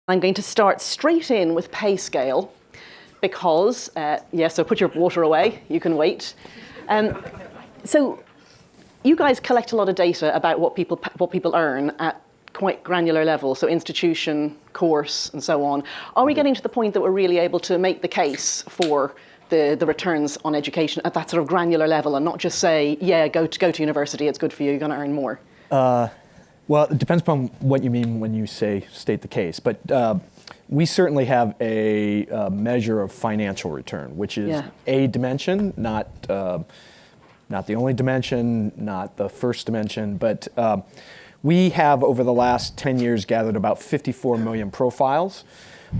I'm going to start straight in with pay scale because, so put your water away, you can wait. So you guys collect a lot of data about what people earn at quite granular level, so institution, course, and so on. Are we getting to the point that we're really able to make the case for the returns on education at that sort of granular level and not just say, yeah, go to university, it's good for you, you're going to earn more? Well, it depends upon what you mean when you say state the case, but we certainly have a measure of financial return, which is a dimension, not the only dimension, not the first dimension, but we have over the last 10 years gathered about 54 million profiles.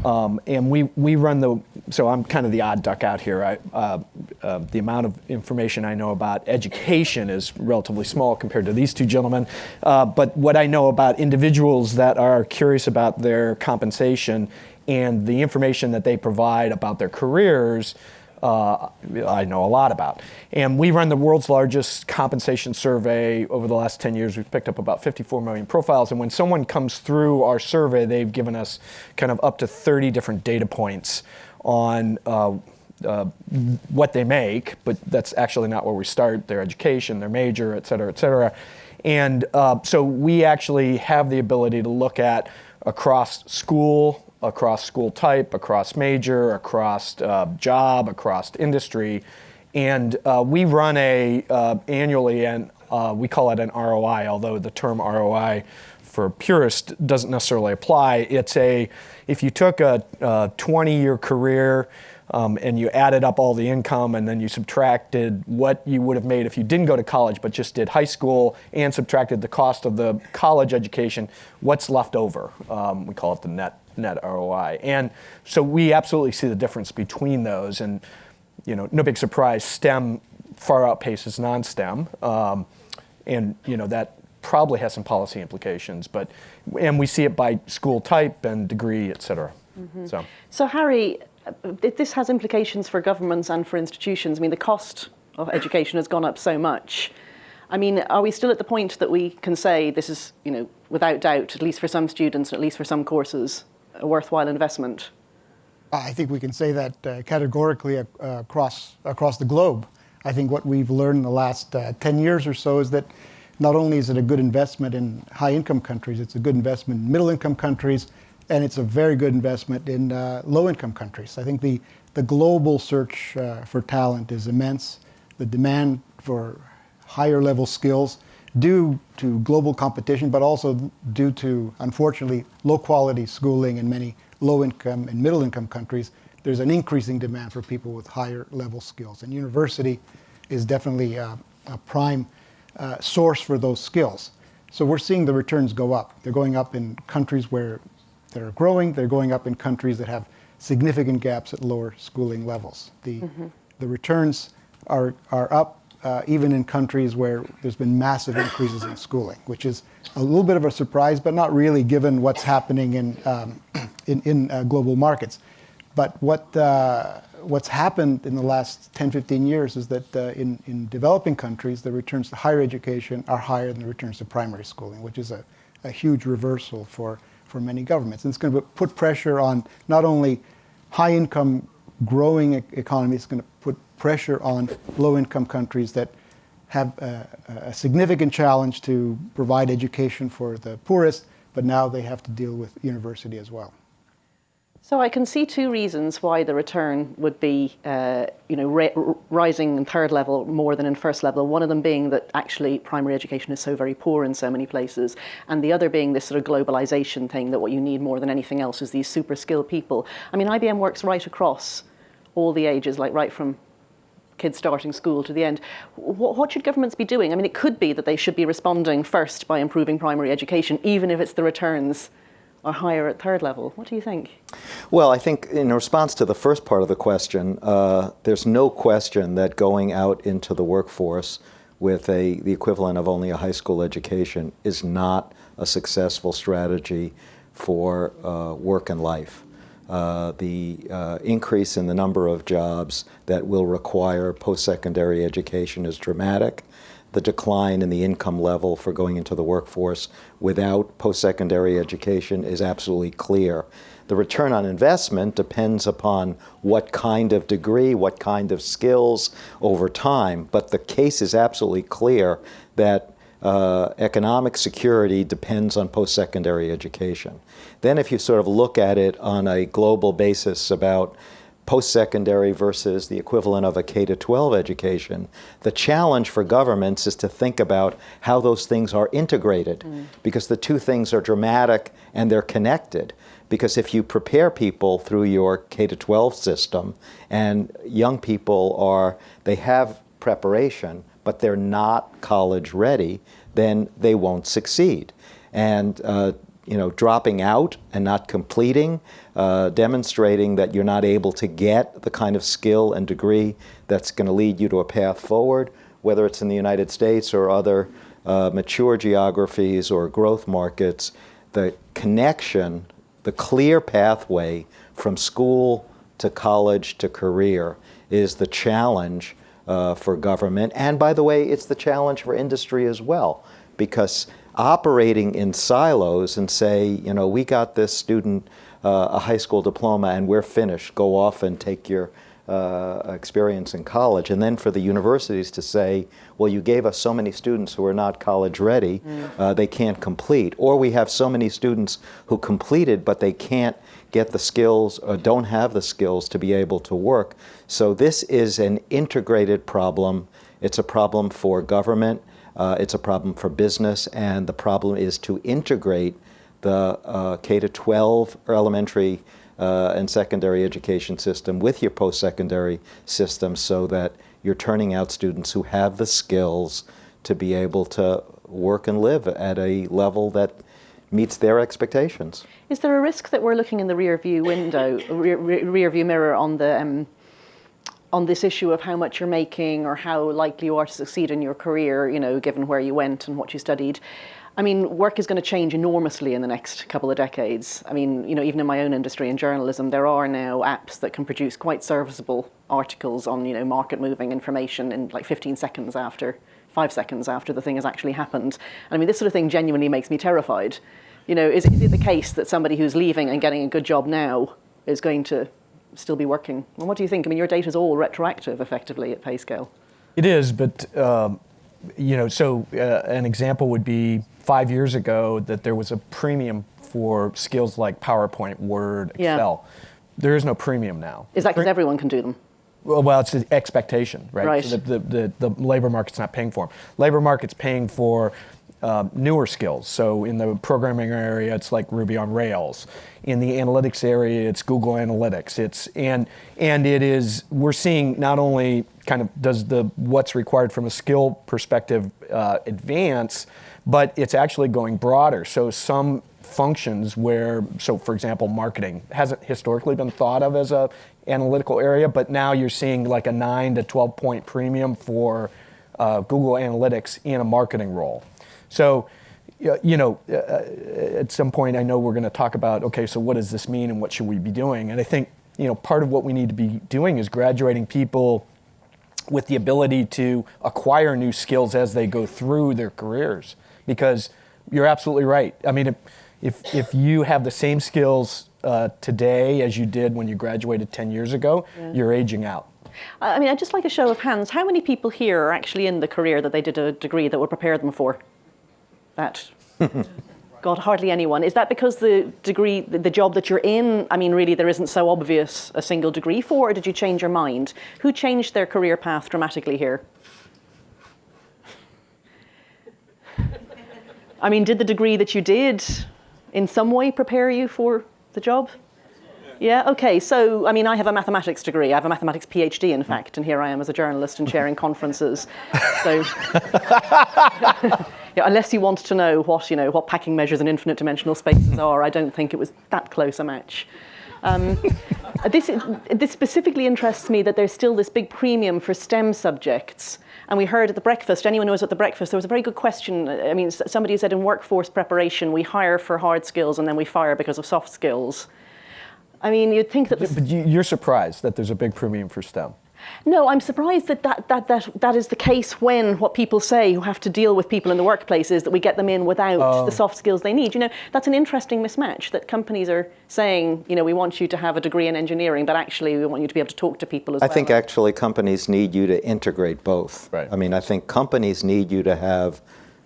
And we run so I'm kind of the odd duck out here. The amount of information I know about education is relatively small compared to these two gentlemen. But what I know about individuals that are curious about their compensation and the information that they provide about their careers, I know a lot about. And we run the world's largest compensation survey. Over the last 10 years, we've picked up about 54 million profiles. And when someone comes through our survey, they've given us kind of up to 30 different data points on what they make, but that's actually not where we start, their education, their major, et cetera, et cetera. And so we actually have the ability to look at across school type, across major, across job, across industry. And we run annually, and we call it an ROI, although the term ROI for purists doesn't necessarily apply. If you took a 20-year career and you added up all the income and then you subtracted what you would have made if you didn't go to college but just did high school and subtracted the cost of the college education, what's left over? We call it the net ROI. And so we absolutely see the difference between those. And no big surprise, STEM far outpaces non-STEM. And that probably has some policy implications, and we see it by school type and degree, et cetera. Mm-hmm. So Harry, this has implications for governments and for institutions. I mean, the cost of education has gone up so much. I mean, are we still at the point that we can say this is, without doubt, at least for some students, at least for some courses, a worthwhile investment? I think we can say that categorically across the globe. I think what we've learned in the last 10 years or so is that not only is it a good investment in high-income countries, it's a good investment in middle-income countries, and it's a very good investment in low-income countries. I think the global search for talent is immense. The demand for higher-level skills due to global competition, but also due to, unfortunately, low-quality schooling in many low-income and middle-income countries, there's an increasing demand for people with higher-level skills. And university is definitely a prime source for those skills. So we're seeing the returns go up. They're going up in countries where they're growing. They're going up in countries that have significant gaps at lower schooling levels. The returns are up even in countries where there's been massive increases in schooling, which is a little bit of a surprise, but not really given what's happening in global markets. But what's happened in the last 10, 15 years is that in developing countries, the returns to higher education are higher than the returns to primary schooling, which is a huge reversal for many governments. And it's going to put pressure on not only high-income growing economies, it's going to put pressure on low-income countries that have a significant challenge to provide education for the poorest, but now they have to deal with university as well. So I can see two reasons why the return would be, rising in third level more than in first level. One of them being that actually primary education is so very poor in so many places, and the other being this sort of globalization thing that what you need more than anything else is these super skilled people. I mean, IBM works right across all the ages, like right from kids starting school to the end. What should governments be doing? I mean, it could be that they should be responding first by improving primary education, even if it's the returns are higher at third level. What do you think? Well, I think in response to the first part of the question, there's no question that going out into the workforce with the equivalent of only a high school education is not a successful strategy for work and life. The increase in the number of jobs that will require post-secondary education is dramatic. the decline in the income level for going into the workforce without post-secondary education is absolutely clear. The return on investment depends upon what kind of degree, what kind of skills over time, but the case is absolutely clear that economic security depends on post-secondary education. Then if you sort of look at it on a global basis about post-secondary versus the equivalent of a K-12 education, the challenge for governments is to think about how those things are integrated, because the two things are dramatic and they're connected. Because if you prepare people through your K-12 system, and young people they have preparation, but they're not college ready, then they won't succeed. And dropping out and not completing, demonstrating that you're not able to get the kind of skill and degree that's going to lead you to a path forward, whether it's in the United States or other mature geographies or growth markets, the connection, the clear pathway from school to college to career is the challenge for government. And by the way, it's the challenge for industry as well, because operating in silos and say, we got this student a high school diploma and we're finished, go off and take your experience in college. And then for the universities to say, well, you gave us so many students who are not college ready, they can't complete. Or we have so many students who completed, but they can't get the skills or don't have the skills to be able to work. So this is an integrated problem. It's a problem for government. It's a problem for business. And the problem is to integrate the K-12 or elementary and secondary education system with your post-secondary system so that you're turning out students who have the skills to be able to work and live at a level that meets their expectations. Is there a risk that we're looking in the rear view mirror on this issue of how much you're making or how likely you are to succeed in your career, given where you went and what you studied? I mean, work is going to change enormously in the next couple of decades. I mean, even in my own industry in journalism, there are now apps that can produce quite serviceable articles on, market-moving information in like 5 seconds after the thing has actually happened. And I mean, this sort of thing genuinely makes me terrified. Is it the case that somebody who's leaving and getting a good job now is going to still be working? Well, what do you think? I mean, your data's all retroactive, effectively, at PayScale. It is, but an example would be 5 years ago that there was a premium for skills like PowerPoint, Word, Excel. Yeah. There is no premium now. Is that because everyone can do them? Well, it's the expectation, right? Right. So the labor market's not paying for them. Labor market's paying for newer skills. So in the programming area, it's like Ruby on Rails. In the analytics area, it's Google Analytics. We're seeing not only kind of does what's required from a skill perspective advance, but it's actually going broader. So some functions for example, marketing hasn't historically been thought of as a analytical area, but now you're seeing like a 9 to 12 point premium for Google Analytics in a marketing role. So, at some point I know we're going to talk about, okay, so what does this mean and what should we be doing? And I think, part of what we need to be doing is graduating people with the ability to acquire new skills as they go through their careers. Because you're absolutely right. I mean, if you have the same skills today as you did when you graduated 10 years ago, you're aging out. I mean, I'd just like a show of hands. How many people here are actually in the career that they did a degree that would prepare them for that? God, hardly anyone. Is that because the degree, the job that you're in, I mean, really there isn't so obvious a single degree for, or did you change your mind? Who changed their career path dramatically here? I mean, did the degree that you did in some way prepare you for the job? Yeah, okay, so, I mean, I have a mathematics degree. I have a mathematics PhD, in fact, and here I am as a journalist and chairing conferences. So, unless you want to know what packing measures and infinite dimensional spaces are, I don't think it was that close a match. This specifically interests me that there's still this big premium for STEM subjects. And we heard at the breakfast, anyone who was at the breakfast, there was a very good question. I mean, somebody said in workforce preparation, we hire for hard skills and then we fire because of soft skills. I mean, you'd think that But you're surprised that there's a big premium for STEM. No, I'm surprised that is the case when what people say who have to deal with people in the workplace is that we get them in without the soft skills they need. That's an interesting mismatch that companies are saying, we want you to have a degree in engineering, but actually we want you to be able to talk to people as well. I think actually companies need you to integrate both. Right. I mean, I think companies need you to have,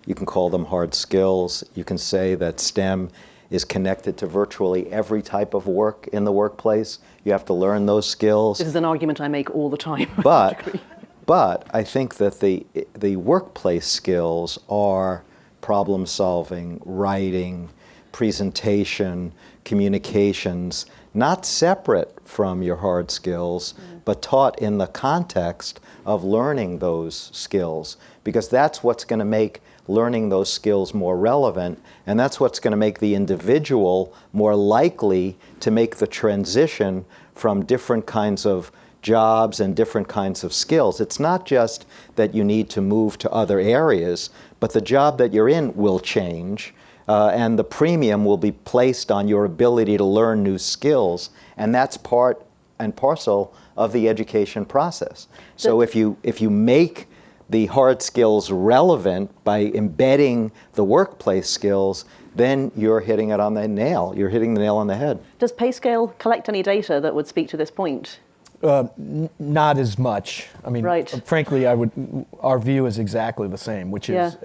you can call them hard skills. You can say that STEM is connected to virtually every type of work in the workplace. You have to learn those skills. This is an argument I make all the time. But I think that the workplace skills are problem solving, writing, presentation, communications, not separate from your hard skills, but taught in the context of learning those skills, because that's what's going to make learning those skills more relevant, and that's what's going to make the individual more likely to make the transition from different kinds of jobs and different kinds of skills. It's not just that you need to move to other areas, but the job that you're in will change, and the premium will be placed on your ability to learn new skills, and that's part and parcel of the education process. So if you make the hard skills relevant by embedding the workplace skills, then you're hitting it on the nail. You're hitting the nail on the head. Does PayScale collect any data that would speak to this point? Not as much. I mean, frankly, our view is exactly the same, which is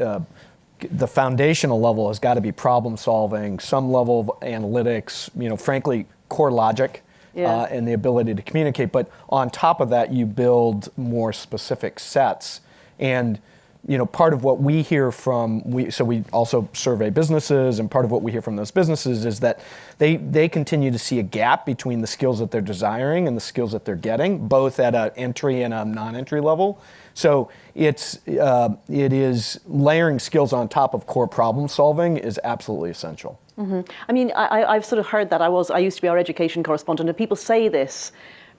the foundational level has got to be problem solving, some level of analytics, frankly, core logic. And the ability to communicate. But on top of that, you build more specific sets. And part of what we hear from, we also survey businesses, and part of what we hear from those businesses is that they continue to see a gap between the skills that they're desiring and the skills that they're getting, both at an entry and a non-entry level. So it is layering skills on top of core problem solving is absolutely essential. Mm-hmm. I mean, I've sort of heard that. I used to be our education correspondent, and people say this,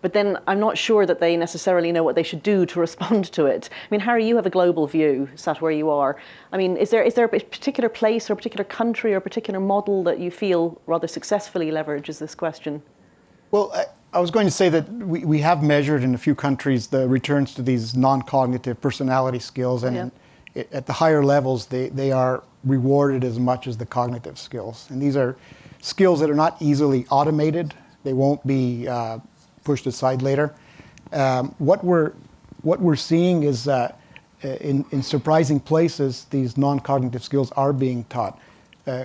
but then I'm not sure that they necessarily know what they should do to respond to it. I mean, Harry, you have a global view, sat where you are. I mean, is there a particular place or a particular country or a particular model that you feel rather successfully leverages this question? Well, I was going to say that we have measured in a few countries the returns to these non-cognitive personality skills, and at the higher levels, they are rewarded as much as the cognitive skills. And these are skills that are not easily automated. They won't be pushed aside later. What we're seeing is that in surprising places, these non-cognitive skills are being taught.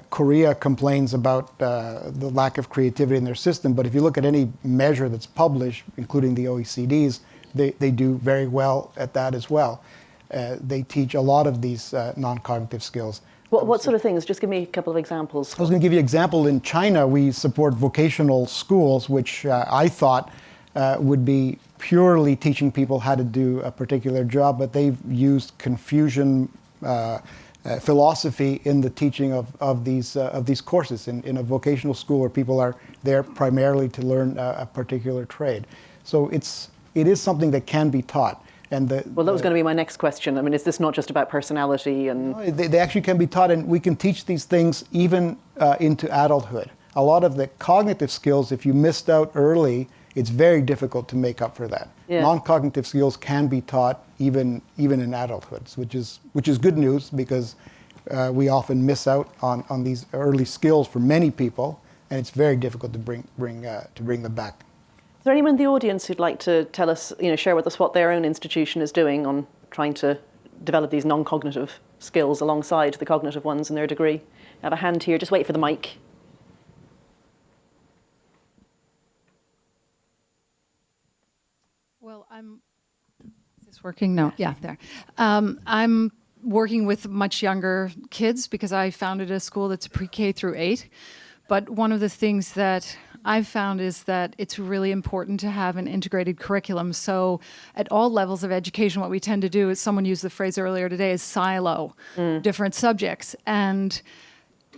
Korea complains about the lack of creativity in their system, but if you look at any measure that's published, including the OECD's, they do very well at that as well. They teach a lot of these non-cognitive skills. What sort of things? Just give me a couple of examples. I was going to give you an example. In China, we support vocational schools, which I thought would be purely teaching people how to do a particular job, but they've used Confucian philosophy in the teaching of these courses in a vocational school where people are there primarily to learn a particular trade. So it is something that can be taught. And that was going to be my next question. I mean, is this not just about personality? And they actually can be taught, and we can teach these things even into adulthood. A lot of the cognitive skills, if you missed out early, it's very difficult to make up for that. Yeah. Non-cognitive skills can be taught even in adulthood, which is good news, because we often miss out on these early skills for many people, and it's very difficult to bring them back. Is there anyone in the audience who'd like to tell us, share with us what their own institution is doing on trying to develop these non-cognitive skills alongside the cognitive ones in their degree? I have a hand here. Just wait for the mic. Well, is this working? No, yeah, there. I'm working with much younger kids because I founded a school that's pre-K through 8. But one of the things that I've found is that it's really important to have an integrated curriculum. So at all levels of education, what we tend to do is, someone used the phrase earlier today, is silo different subjects. And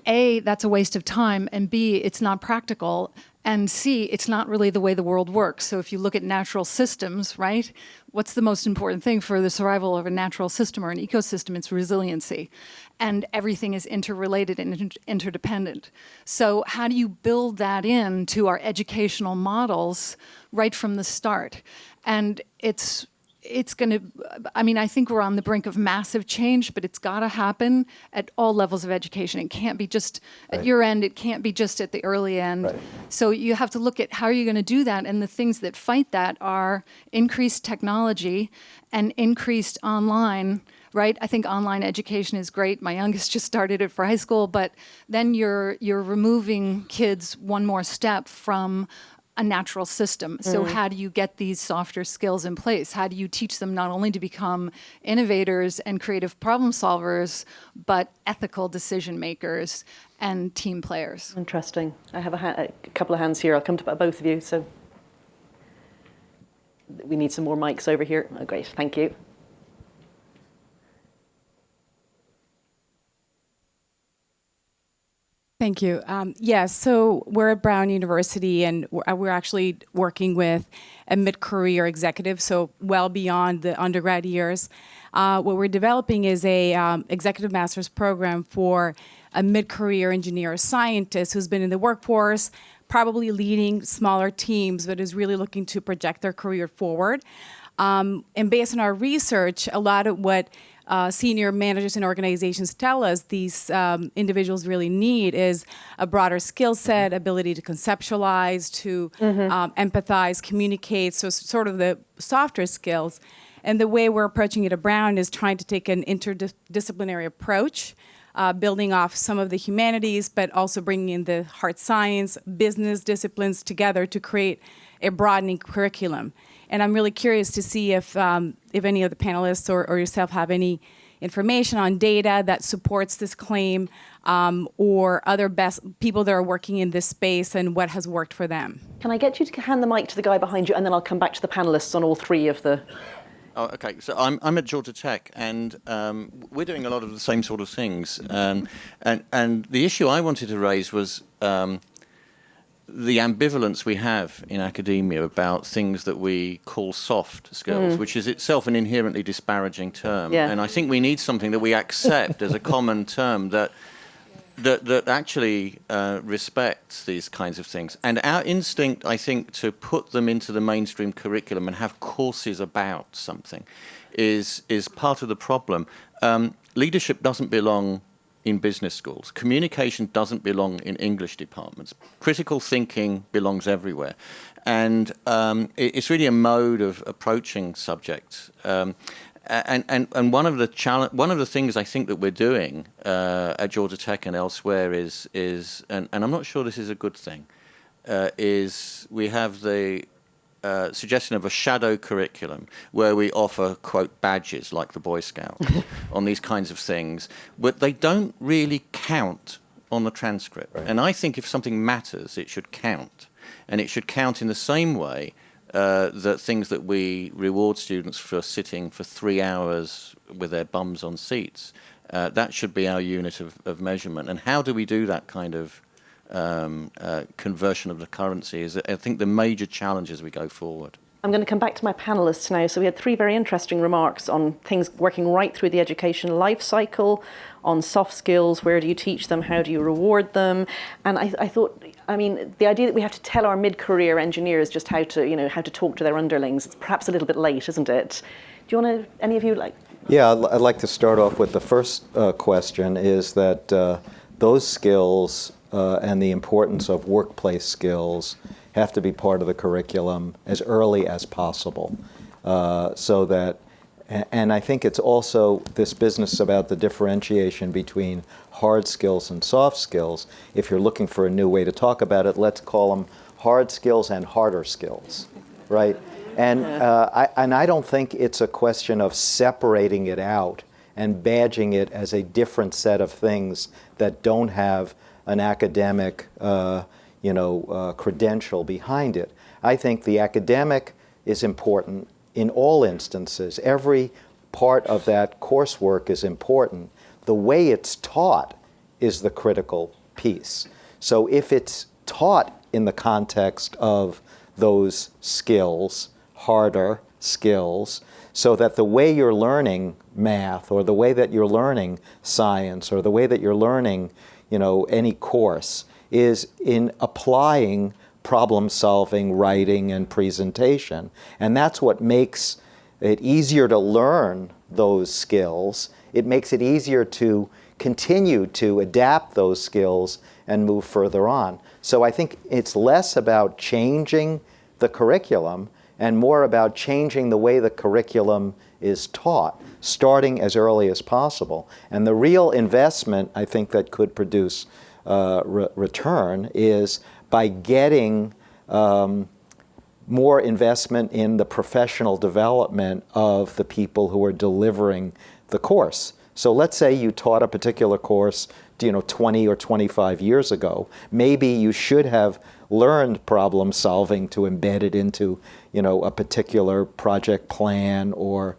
A, that's a waste of time, and B, it's not practical, and C, it's not really the way the world works. So if you look at natural systems, right, what's the most important thing for the survival of a natural system or an ecosystem? It's resiliency. And everything is interrelated and interdependent. So how do you build that into our educational models right from the start? And it's going to, I mean, I think we're on the brink of massive change, but it's got to happen at all levels of education. It can't be just at your end. It can't be just at the early end. Right. So you have to look at how you're going to do that. And the things that fight that are increased technology and increased online, right? I think online education is great. My youngest just started it for high school, but then you're removing kids one more step from a natural system. So how do you get these softer skills in place? How do you teach them not only to become innovators and creative problem solvers, but ethical decision makers and team players? Interesting. I have a couple of hands here. I'll come to both of you. So we need some more mics over here. Oh, great. Thank you. Thank you. Yes, so we're at Brown University, and we're actually working with a mid-career executive, so well beyond the undergrad years. What we're developing is a executive master's program for a mid-career engineer or scientist who's been in the workforce, probably leading smaller teams, but is really looking to project their career forward. And based on our research, a lot of what senior managers and organizations tell us these individuals really need is a broader skill set, ability to conceptualize, to empathize, communicate, so sort of the softer skills. And the way we're approaching it at Brown is trying to take an interdisciplinary approach, building off some of the humanities, but also bringing in the hard science, business disciplines together to create a broadening curriculum. And I'm really curious to see if any of the panelists or yourself have any information on data that supports this claim, or other best people that are working in this space and what has worked for them. Can I get you to hand the mic to the guy behind you, and then I'll come back to the panelists on all three of the... Oh, okay. So I'm at Georgia Tech, and we're doing a lot of the same sort of things. And the issue I wanted to raise was the ambivalence we have in academia about things that we call soft skills, which is itself an inherently disparaging term. Yeah. And I think we need something that we accept as a common term that actually respects these kinds of things. And our instinct, I think, to put them into the mainstream curriculum and have courses about something is part of the problem. Leadership doesn't belong in business schools. Communication doesn't belong in English departments. Critical thinking belongs everywhere. And it's really a mode of approaching subjects. And one of the things I think that we're doing at Georgia Tech and elsewhere is and I'm not sure this is a good thing, is we have the suggestion of a shadow curriculum where we offer, quote, badges like the Boy Scouts on these kinds of things, but they don't really count on the transcript. Right. And I think if something matters, it should count. And it should count in the same way that things that we reward students for sitting for 3 hours with their bums on seats, that should be our unit of measurement. And how do we do that kind of conversion of the currency is, I think, the major challenge as we go forward. I'm going to come back to my panelists now. So we had three very interesting remarks on things working right through the education life cycle, on soft skills, where do you teach them, how do you reward them? And I thought, I mean, the idea that we have to tell our mid-career engineers just how to talk to their underlings, it's perhaps a little bit late, isn't it? Do you want to, any of you like? Yeah, I'd like to start off with the first question is that those skills and the importance of workplace skills have to be part of the curriculum as early as possible. So that, and I think it's also this business about the differentiation between hard skills and soft skills. If you're looking for a new way to talk about it, let's call them hard skills and harder skills, right? And I don't think it's a question of separating it out and badging it as a different set of things that don't have an academic credential behind it. I think the academic is important in all instances. Every part of that coursework is important. The way it's taught is the critical piece. So if it's taught in the context of those skills, harder skills, so that the way you're learning math or the way that you're learning science or the way that you're learning any course is in applying problem solving, writing, and presentation. And that's what makes it easier to learn those skills. It makes it easier to continue to adapt those skills and move further on. So I think it's less about changing the curriculum and more about changing the way the curriculum is taught, starting as early as possible. And the real investment, I think, that could produce return is by getting more investment in the professional development of the people who are delivering the course. So let's say you taught a particular course 20 or 25 years ago. Maybe you should have learned problem solving to embed it into a particular project plan or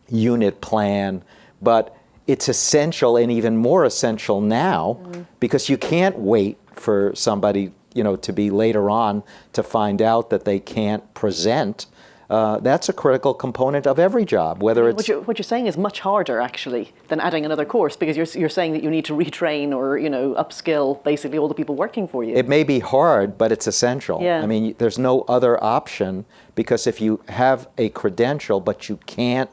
unit plan, but it's essential and even more essential now because you can't wait for somebody to be later on to find out that they can't present. That's a critical component of every job, whether it's... What you're saying is much harder, actually, than adding another course, because you're saying that you need to retrain or, upskill basically all the people working for you. It may be hard, but it's essential. Yeah. I mean, there's no other option, because if you have a credential, but you can't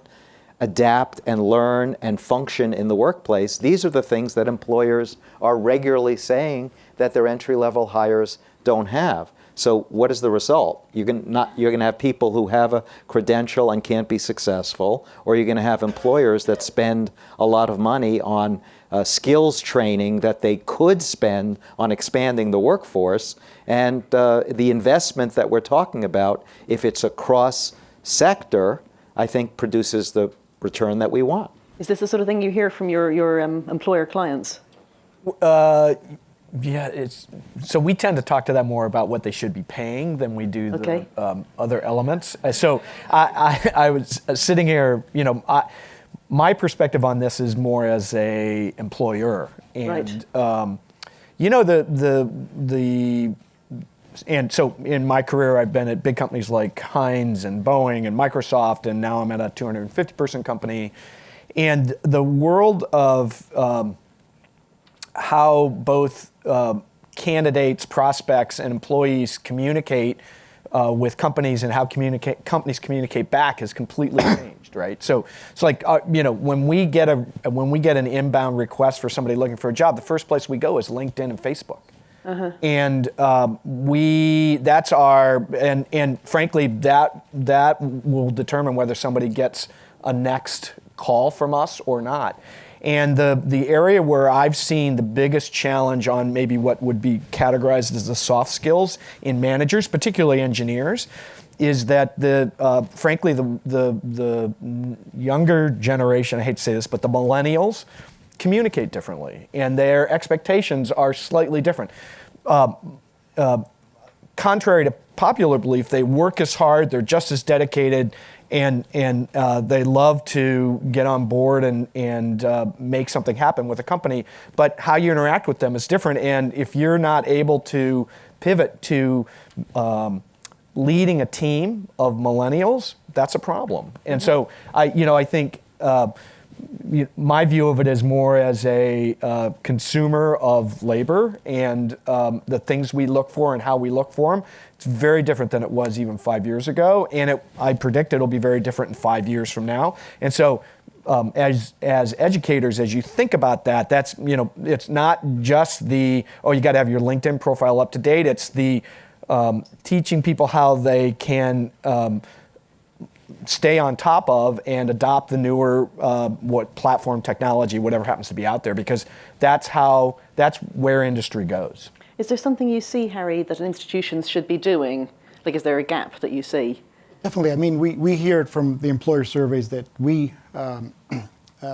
adapt and learn and function in the workplace, these are the things that employers are regularly saying that their entry-level hires don't have. So what is the result? You're going to have people who have a credential and can't be successful, or you're going to have employers that spend a lot of money on skills training that they could spend on expanding the workforce. And the investment that we're talking about, if it's across sector, I think produces the return that we want. Is this the sort of thing you hear from your employer clients? Yeah, so we tend to talk to them more about what they should be paying than we do the other elements. So I was sitting here, my perspective on this is more as a employer, and and so in my career I've been at big companies like Heinz and Boeing and Microsoft, and now I'm at a 250-person company, and the world of how both candidates, prospects, and employees communicate with companies and how companies communicate back has completely changed, right? So it's like when we get an inbound request for somebody looking for a job, the first place we go is LinkedIn and Facebook. And and frankly that will determine whether somebody gets a next call from us or not. And the area where I've seen the biggest challenge on maybe what would be categorized as the soft skills in managers, particularly engineers, is that frankly the younger generation, I hate to say this, but the millennials communicate differently, and their expectations are slightly different. Contrary to popular belief, they work as hard, they're just as dedicated, and they love to get on board and make something happen with a company. But how you interact with them is different, and if you're not able to pivot to leading a team of millennials, that's a problem. And so I think my view of it is more as a consumer of labor and the things we look for and how we look for them. It's very different than it was even 5 years ago, and I predict it'll be very different in 5 years from now. And so as educators, as you think about that, that's it's not just you got to have your LinkedIn profile up to date. It's the teaching people how they can stay on top of and adopt the newer platform technology, whatever happens to be out there, because that's where industry goes. Is there something you see, Harry, that institutions should be doing? Like, is there a gap that you see? Definitely. I mean, we hear it from the employer surveys that we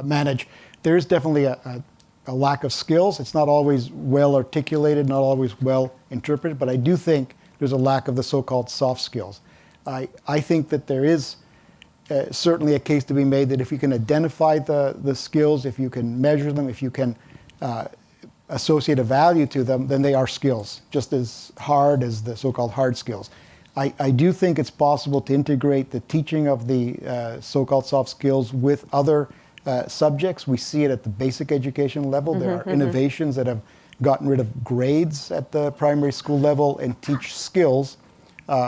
manage. There is definitely a lack of skills. It's not always well articulated, not always well interpreted, but I do think there's a lack of the so-called soft skills. I think that there is certainly a case to be made that if you can identify the skills, if you can measure them, if you can associate a value to them, then they are skills, just as hard as the so-called hard skills. I do think it's possible to integrate the teaching of the so-called soft skills with other subjects. We see it at the basic education level. There are innovations that have gotten rid of grades at the primary school level and teach skills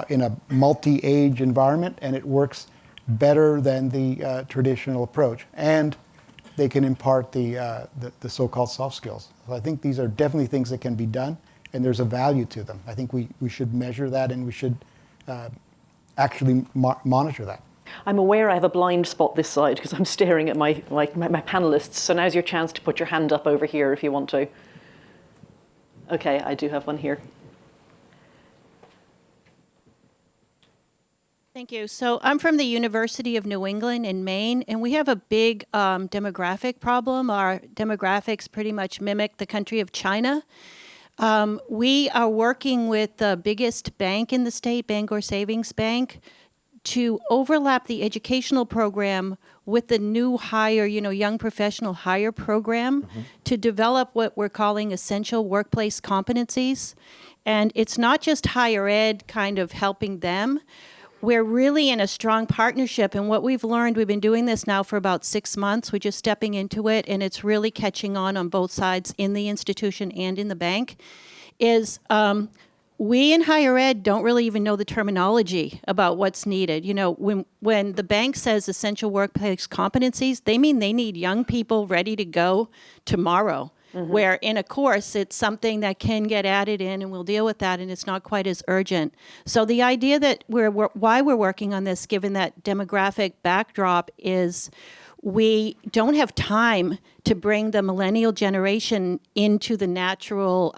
in a multi-age environment, and it works better than the traditional approach. And they can impart the so-called soft skills. So I think these are definitely things that can be done, and there's a value to them. I think we should measure that, and we should actually monitor that. I'm aware I have a blind spot this side because I'm staring at my panelists. So now's your chance to put your hand up over here if you want to. Okay, I do have one here. Thank you. So I'm from the University of New England in Maine, and we have a big demographic problem. Our demographics pretty much mimic the country of China. We are working with the biggest bank in the state, Bangor Savings Bank, to overlap the educational program with the new hire, young professional hire program to develop what we're calling essential workplace competencies. And it's not just higher ed kind of helping them. We're really in a strong partnership, and what we've learned, we've been doing this now for about 6 months. We're just stepping into it, and it's really catching on both sides, in the institution and in the bank, is we in higher ed don't really even know the terminology about what's needed. When the bank says essential workplace competencies, they mean they need young people ready to go tomorrow. Where in a course, it's something that can get added in, and we'll deal with that, and it's not quite as urgent. So the idea that why we're working on this, given that demographic backdrop, is we don't have time to bring the millennial generation into the natural,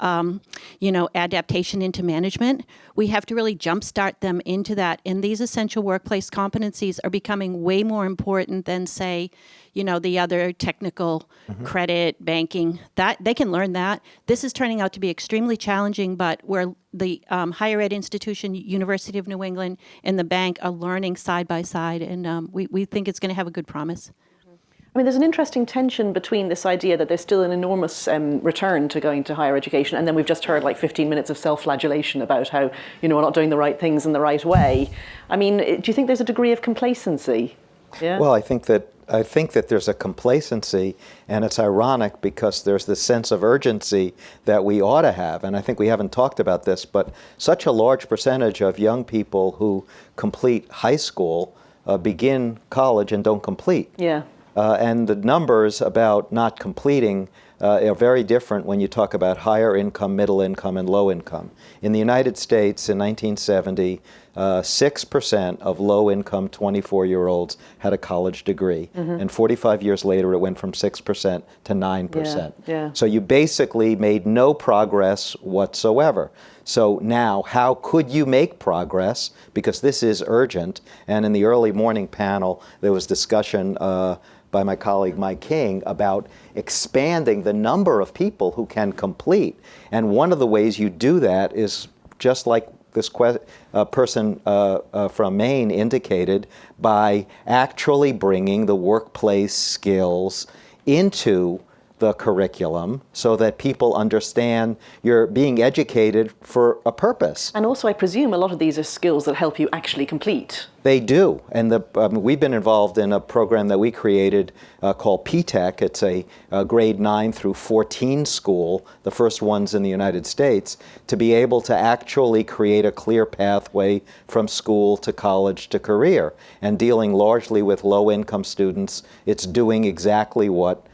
adaptation into management. We have to really jumpstart them into that. And these essential workplace competencies are becoming way more important than, say, the other technical credit, banking. That they can learn that. This is turning out to be extremely challenging, but where the higher ed institution, University of New England, and the bank are learning side by side, and we think it's going to have a good promise. I mean, there's an interesting tension between this idea that there's still an enormous return to going to higher education, and then we've just heard 15 minutes of self-flagellation about how, we're not doing the right things in the right way. I mean, do you think there's a degree of complacency? Yeah? Well, I think that there's a complacency, and it's ironic because there's this sense of urgency that we ought to have. And I think we haven't talked about this, but such a large percentage of young people who complete high school begin college and don't complete. Yeah. And the numbers about not completing are very different when you talk about higher income, middle income, and low income. In the United States in 1970, 6% of low-income 24-year-olds had a college degree. And 45 years later, it went from 6% to 9%. Yeah. So you basically made no progress whatsoever. So now, how could you make progress? Because this is urgent. And in the early morning panel, there was discussion by my colleague Mike King about expanding the number of people who can complete. And one of the ways you do that is just like this person from Maine indicated, by actually bringing the workplace skills into the curriculum so that people understand you're being educated for a purpose. And also, I presume a lot of these are skills that help you actually complete. They do. And we've been involved in a program that we created called P-TECH. It's a grade 9 through 14 school, the first ones in the United States, to be able to actually create a clear pathway from school to college to career. And dealing largely with low-income students, it's doing exactly what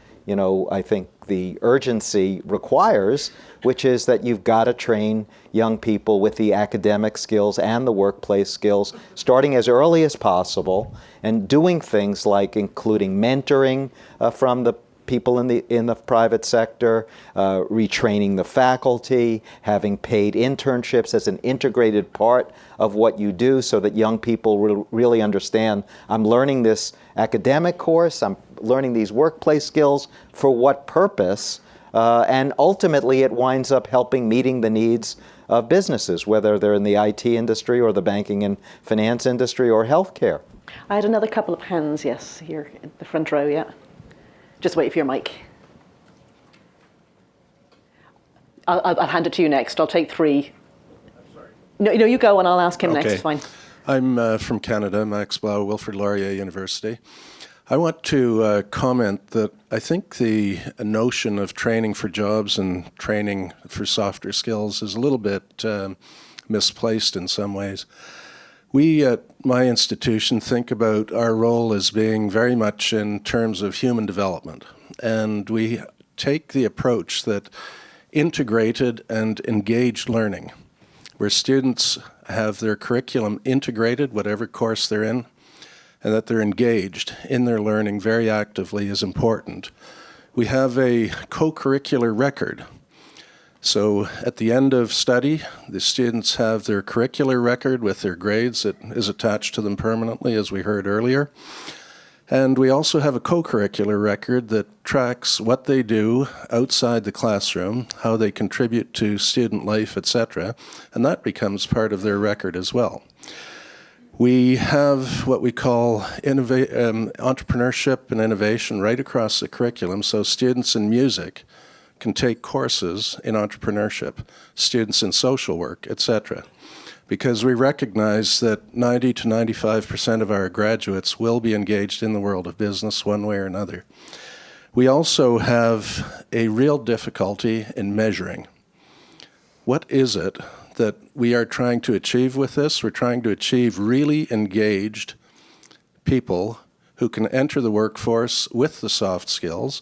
I think the urgency requires, which is that you've got to train young people with the academic skills and the workplace skills, starting as early as possible, and doing things like including mentoring from the people in the private sector, retraining the faculty, having paid internships as an integrated part of what you do so that young people really understand, I'm learning this academic course, I'm learning these workplace skills, for what purpose? And ultimately it winds up meeting the needs of businesses, whether they're in the IT industry or the banking and finance industry or healthcare. I had another couple of hands, yes, here in the front row, yeah. Just wait for your mic. I'll hand it to you next. I'll take 3. I'm sorry. No, you go and I'll ask him next. It's fine. I'm from Canada, Max Blau, Wilfrid Laurier University. I want to comment that I think the notion of training for jobs and training for softer skills is a little bit misplaced in some ways. We at my institution think about our role as being very much in terms of human development, and we take the approach that integrated and engaged learning, where students have their curriculum integrated, whatever course they're in, and that they're engaged in their learning very actively is important. We have a co-curricular record. So at the end of study, the students have their curricular record with their grades that is attached to them permanently, as we heard earlier. And we also have a co-curricular record that tracks what they do outside the classroom, how they contribute to student life, etc., and that becomes part of their record as well. We have what we call entrepreneurship and innovation right across the curriculum, so students in music can take courses in entrepreneurship, students in social work, etc., because we recognize that 90 to 95% of our graduates will be engaged in the world of business one way or another. We also have a real difficulty in measuring. What is it that we are trying to achieve with this? We're trying to achieve really engaged people who can enter the workforce with the soft skills.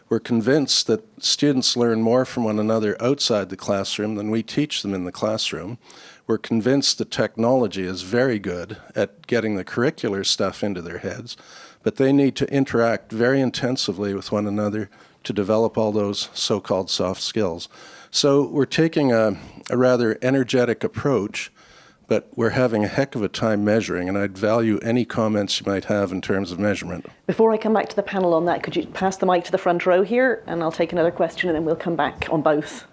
We're convinced that students learn more from one another outside the classroom than we teach them in the classroom. We're convinced that technology is very good at getting the curricular stuff into their heads, but they need to interact very intensively with one another to develop all those so-called soft skills. So we're taking a rather energetic approach, but we're having a heck of a time measuring, and I'd value any comments you might have in terms of measurement. Before I come back to the panel on that, could you pass the mic to the front row here, and I'll take another question, and then we'll come back on both.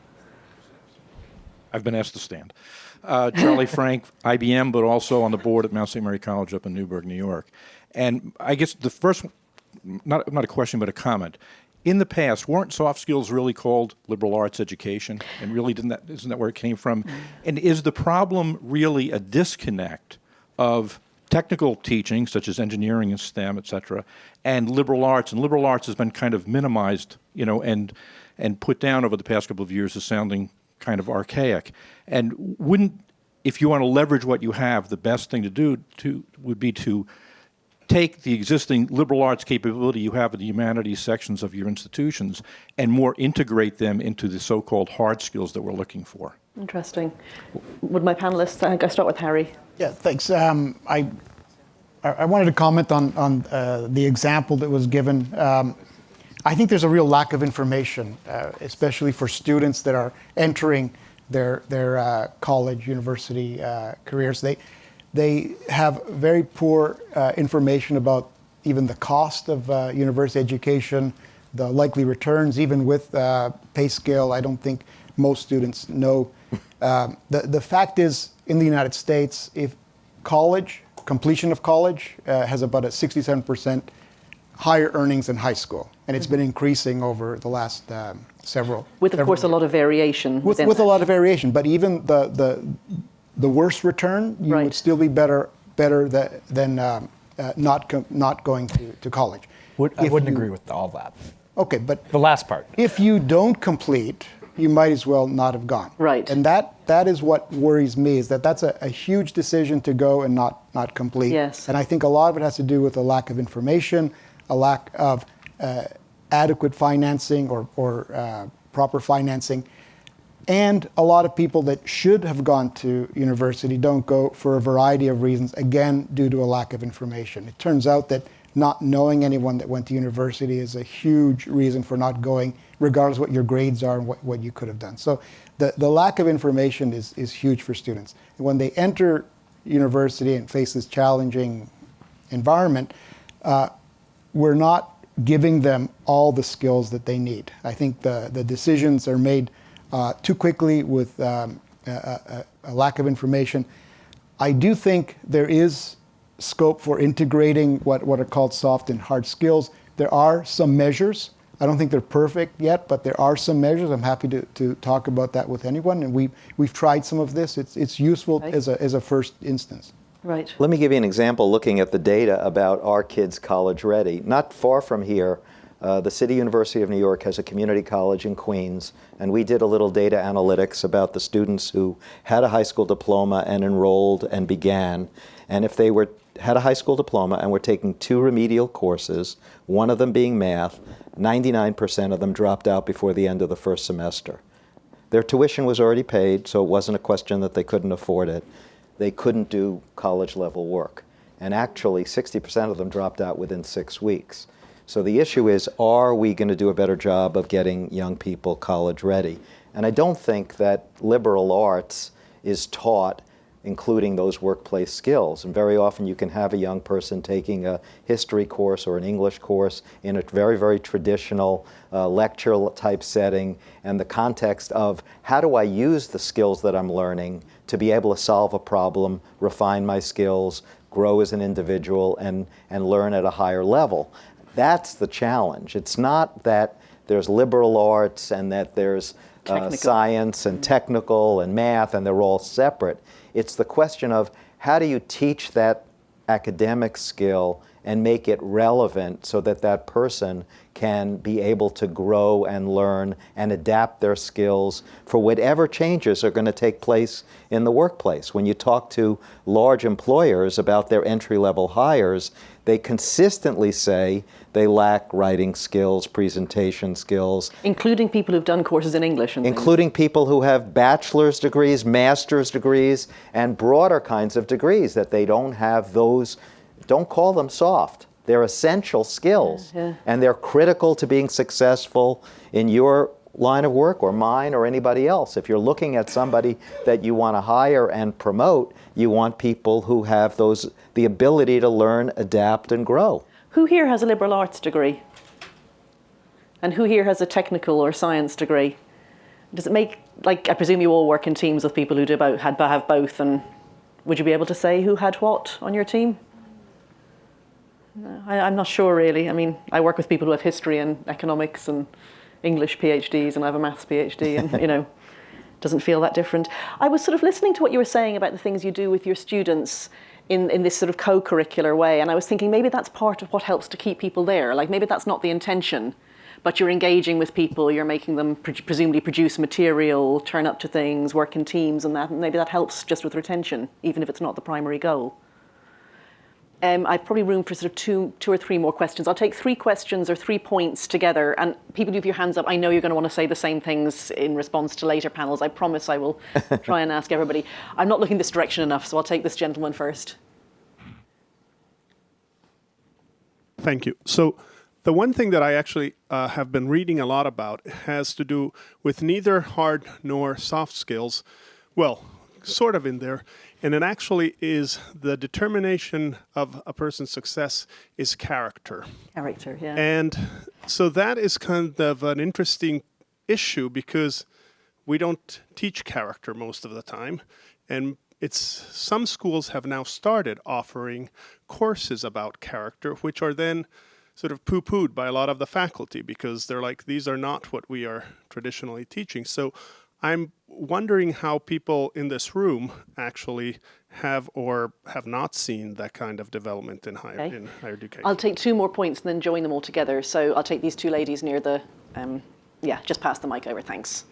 I've been asked to stand. Charlie Frank, IBM, but also on the board at Mount St. Mary College up in Newburgh, New York. And I guess the first, not a question, but a comment. In the past, weren't soft skills really called liberal arts education? And really, isn't that where it came from? And is the problem really a disconnect of technical teaching, such as engineering and STEM, et cetera, and liberal arts? And liberal arts has been kind of minimized, and put down over the past couple of years as sounding kind of archaic. And wouldn't, if you want to leverage what you have, the best thing to do would be to take the existing liberal arts capability you have in the humanities sections of your institutions and more integrate them into the so-called hard skills that we're looking for. Interesting. Would my panelists, I start with Harry. Yeah, thanks. I wanted to comment on the example that was given. I think there's a real lack of information, especially for students that are entering their college, university careers. They have very poor information about even the cost of university education, the likely returns, even with pay scale. I don't think most students know. The fact is, in the United States, if completion of college has about a 67% higher earnings than high school, and it's been increasing over the last several. With, of course, a lot of variation. With a lot of variation, but even the worst return, you would still be better than not going to college. I wouldn't agree with all that. Okay, but the last part. If you don't complete, you might as well not have gone. Right. And that is what worries me, is that's a huge decision to go and not complete. Yes. And I think a lot of it has to do with a lack of information, a lack of adequate financing or proper financing. And a lot of people that should have gone to university don't go for a variety of reasons, again, due to a lack of information. It turns out that not knowing anyone that went to university is a huge reason for not going, regardless of what your grades are and what you could have done. So the lack of information is huge for students. And when they enter university and face this challenging environment, we're not giving them all the skills that they need. I think the decisions are made too quickly with a lack of information. I do think there is scope for integrating what are called soft and hard skills. There are some measures. I don't think they're perfect yet, but there are some measures. I'm happy to talk about that with anyone. And we've tried some of this. It's useful as a first instance. Right. Let me give you an example looking at the data about our kids college ready. Not far from here, the City University of New York has a community college in Queens, and we did a little data analytics about the students who had a high school diploma and enrolled and began. And if they had a high school diploma and were taking 2 remedial courses, one of them being math, 99% of them dropped out before the end of the first semester. Their tuition was already paid, so it wasn't a question that they couldn't afford it. They couldn't do college-level work. And actually, 60% of them dropped out within 6 weeks. So the issue is, are we going to do a better job of getting young people college ready? And I don't think that liberal arts is taught including those workplace skills. And very often you can have a young person taking a history course or an English course in a very, very traditional lecture type setting, and the context of how do I use the skills that I'm learning to be able to solve a problem, refine my skills, grow as an individual, and learn at a higher level. That's the challenge. It's not that there's liberal arts and that there's science and technical and math and they're all separate. It's the question of how do you teach that academic skill and make it relevant so that that person can be able to grow and learn and adapt their skills for whatever changes are going to take place in the workplace. When you talk to large employers about their entry-level hires, they consistently say they lack writing skills, presentation skills. Including people who've done courses in English and including people who have bachelor's degrees, master's degrees, and broader kinds of degrees, that they don't have those. Don't call them soft. They're essential skills, and they're critical to being successful in your line of work or mine or anybody else. If you're looking at somebody that you want to hire and promote, you want people who have the ability to learn, adapt, and grow. Who here has a liberal arts degree? And who here has a technical or science degree? Does it make, like, I presume you all work in teams with people who have both, and would you be able to say who had what on your team? I'm not sure, really. I mean, I work with people who have history and economics and English PhDs, and I have a maths PhD, and, doesn't feel that different. I was sort of listening to what you were saying about the things you do with your students in this sort of co-curricular way, and I was thinking maybe that's part of what helps to keep people there. Like, maybe that's not the intention, but you're engaging with people, you're making them presumably produce material, turn up to things, work in teams, and maybe that helps just with retention, even if it's not the primary goal. I've probably room for sort of two or three more questions. I'll take 3 questions or 3 points together, and people with your hands up, I know you're going to want to say the same things in response to later panels. I promise I will try and ask everybody. I'm not looking this direction enough, so I'll take this gentleman first. Thank you. So the one thing that I actually have been reading a lot about has to do with neither hard nor soft skills. Well, sort of in there. And it actually is the determination of a person's success is character. Character, yeah. And so that is kind of an interesting issue because we don't teach character most of the time. And some schools have now started offering courses about character, which are then sort of poo-pooed by a lot of the faculty because they're like, these are not what we are traditionally teaching. So I'm wondering how people in this room actually have or have not seen that kind of development in higher education. I'll take 2 more points and then join them all together. So I'll take these 2 ladies near the, just pass the mic over, thanks.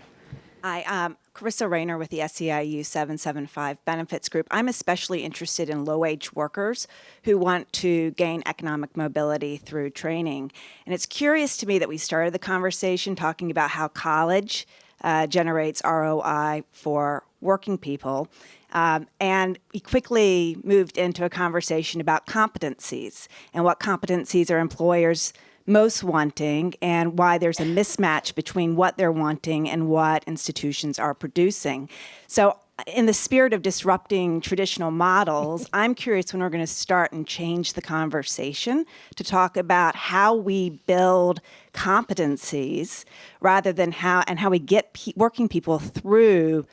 Hi, Carissa Rayner with the SEIU 775 Benefits Group. I'm especially interested in low-wage workers who want to gain economic mobility through training. And it's curious to me that we started the conversation talking about how college generates ROI for working people. And we quickly moved into a conversation about competencies and what competencies are employers most wanting and why there's a mismatch between what they're wanting and what institutions are producing. So in the spirit of disrupting traditional models, I'm curious when we're going to start and change the conversation to talk about how we build competencies rather than how we get working people through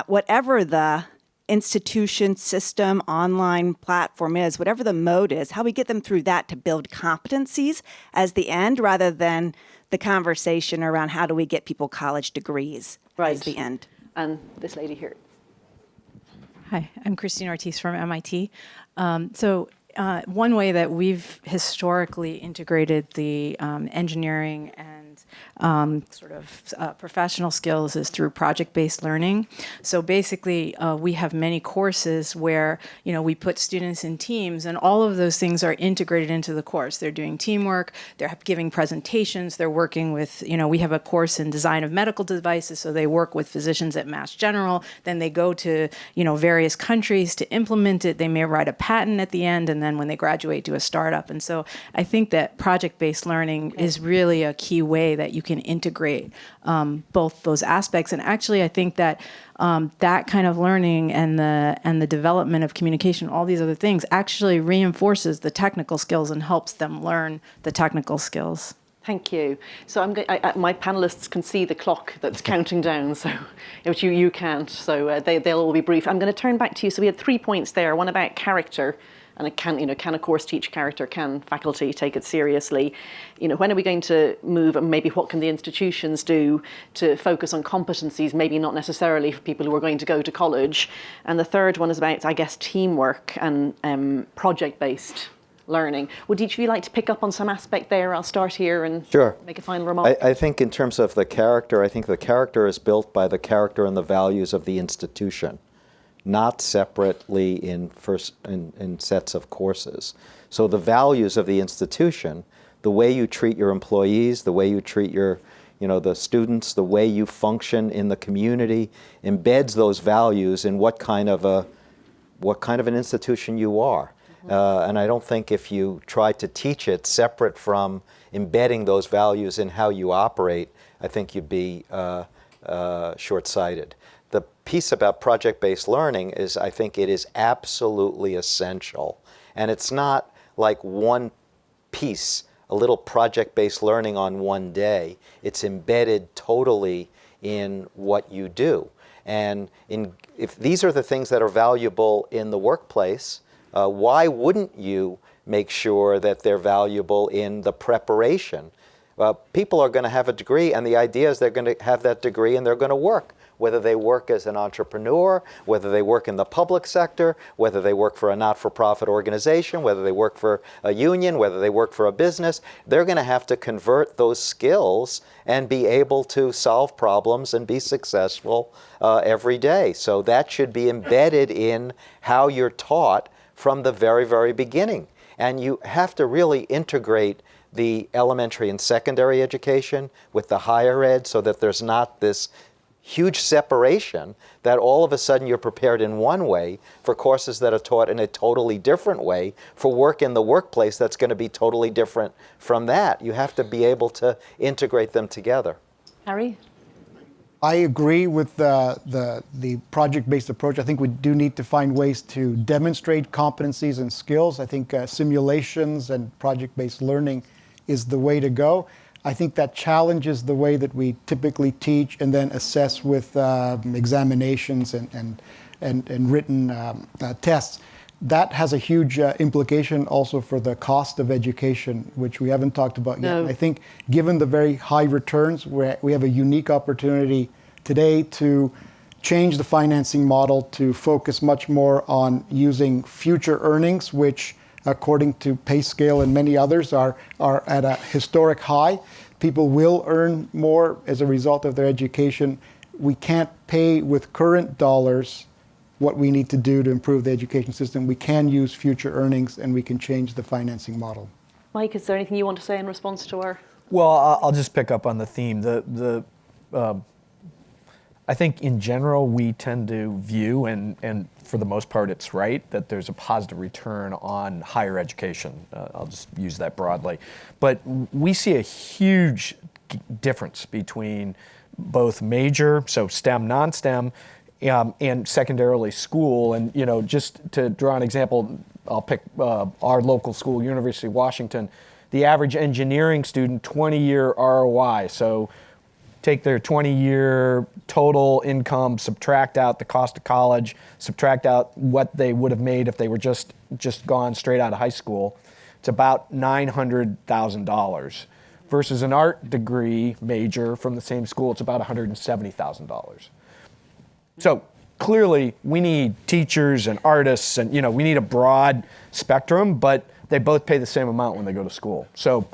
whatever the institution, system, online platform is, whatever the mode is, how we get them through that to build competencies as the end rather than the conversation around how do we get people college degrees as the end. And this lady here. Hi, I'm Christine Ortiz from MIT. One way that we've historically integrated the engineering and professional skills is through project-based learning. So basically, we have many courses where we put students in teams, and all of those things are integrated into the course. They're doing teamwork, they're giving presentations, they're working with, we have a course in design of medical devices, so they work with physicians at Mass General. Then they go to various countries to implement it. They may write a patent at the end, and then when they graduate, do a startup. And so I think that project-based learning is really a key way that you can integrate both those aspects. And actually, I think that that kind of learning and the development of communication, all these other things, actually reinforces the technical skills and helps them learn the technical skills. Thank you. So my panelists can see the clock that's counting down, so which you can't. So they'll all be brief. I'm going to turn back to you. So we had 3 points there. One about character. And can a course teach character? Can faculty take it seriously? When are we going to move, and maybe what can the institutions do to focus on competencies, maybe not necessarily for people who are going to go to college? And the third one is about, I guess, teamwork and project-based learning. Would each of you like to pick up on some aspect there? I'll start here and make a final remark. I think in terms of the character, I think the character is built by the character and the values of the institution, not separately in sets of courses. So the values of the institution, the way you treat your employees, the way you treat your, the students, the way you function in the community, embeds those values in what kind of an institution you are. And I don't think if you try to teach it separate from embedding those values in how you operate, I think you'd be short-sighted. The piece about project-based learning is, I think it is absolutely essential. And it's not like one piece, a little project-based learning on one day. It's embedded totally in what you do. And if these are the things that are valuable in the workplace, why wouldn't you make sure that they're valuable in the preparation? People are going to have a degree, and the idea is they're going to have that degree and they're going to work. Whether they work as an entrepreneur, whether they work in the public sector, whether they work for a not-for-profit organization, whether they work for a union, whether they work for a business, they're going to have to convert those skills and be able to solve problems and be successful every day. So that should be embedded in how you're taught from the very, very beginning. And you have to really integrate the elementary and secondary education with the higher ed so that there's not this huge separation that all of a sudden you're prepared in one way for courses that are taught in a totally different way for work in the workplace that's going to be totally different from that. You have to be able to integrate them together. Harry? I agree with the project-based approach. I think we do need to find ways to demonstrate competencies and skills. I think simulations and project-based learning is the way to go. I think that challenges the way that we typically teach and then assess with examinations and written tests. That has a huge implication also for the cost of education, which we haven't talked about yet. And I think given the very high returns, we have a unique opportunity today to change the financing model to focus much more on using future earnings, which according to PayScale and many others are at a historic high. People will earn more as a result of their education. We can't pay with current dollars what we need to do to improve the education system. We can use future earnings and we can change the financing model. Mike, is there anything you want to say in response to our? Well, I'll just pick up on the theme. I think in general we tend to view, and for the most part it's right, that there's a positive return on higher education. I'll just use that broadly. But we see a huge difference between both major, so STEM, non-STEM, and secondarily school. And just to draw an example, I'll pick our local school, University of Washington. The average engineering student, 20-year ROI. So take their 20-year total income, subtract out the cost of college, subtract out what they would have made if they were just gone straight out of high school. It's about $900,000. Versus an art degree major from the same school, it's about $170,000. So clearly we need teachers and artists, and we need a broad spectrum, but they both pay the same amount when they go to school. So,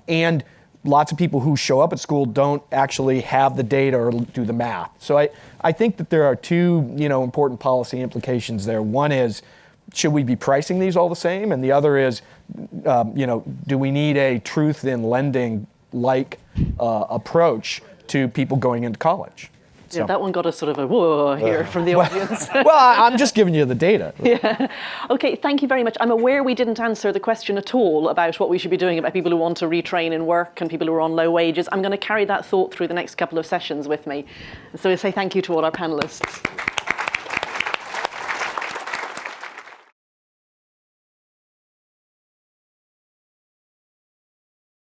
and lots of people who show up at school don't actually have the data or do the math. So I think that there are two, important policy implications there. One is, should we be pricing these all the same? And the other is, do we need a truth in lending like approach to people going into college? Yeah, that one got a sort of a whoa here from the audience. Well, I'm just giving you the data. Yeah. Okay, thank you very much. I'm aware we didn't answer the question at all about what we should be doing about people who want to retrain in work and people who are on low wages. I'm going to carry that thought through the next couple of sessions with me. So I say thank you to all our panelists.